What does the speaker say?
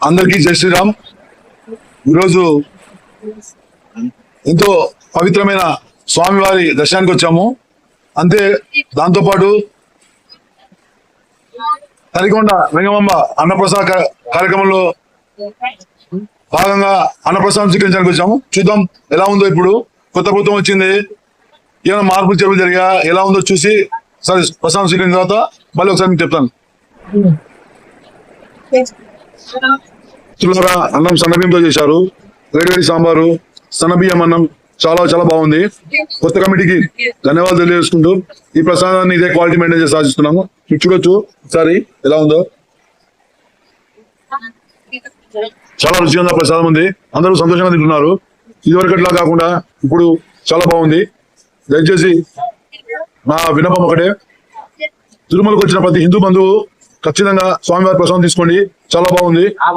అందరికీ జై శ్రీరామ్. ఈరోజు ఎంతో పవిత్రమైన స్వామివారి దర్శనానికి వచ్చాము. అంతే దాంతోపాటు తరికొండ వెంగమాంబ అన్నప్రసాద కార్యక్రమంలో భాగంగా అన్నప్రసాదం స్వీకరించడానికి వచ్చాము. చూద్దాం ఎలా ఉందో. ఇప్పుడు కొత్త ప్రభుత్వం వచ్చింది, ఏమైనా మార్పులు చెరువులు జరిగా ఎలా ఉందో చూసి సరే ప్రసాదం స్వీకరించిన తర్వాత మళ్ళీ ఒకసారి మీకు చెప్తాను. చుల్లరా అన్నం సన్నబియ్యంతో చేశారు. వేడివేడి సాంబారు, సన్నబియ్యం అన్నం చాలా చాలా బాగుంది. కొత్త కమిటీకి ధన్యవాదాలు తెలియజేసుకుంటూ ఈ ప్రసాదాన్ని ఇదే క్వాలిటీ మెయింటైన్ చేసి సాధిస్తున్నాము. మీరు చూడొచ్చు ఒకసారి ఎలా ఉందో. చాలా రుచిగా ప్రసాదం ఉంది. అందరూ సంతోషంగా తింటున్నారు. ఇదివరకట్లా కాకుండా ఇప్పుడు చాలా బాగుంది. దయచేసి నా విన్నపం ఒకటే, తిరుమలకు వచ్చిన ప్రతి హిందూ బంధువు ఖచ్చితంగా స్వామివారి ప్రసాదం తీసుకోండి. చాలా బాగుంది.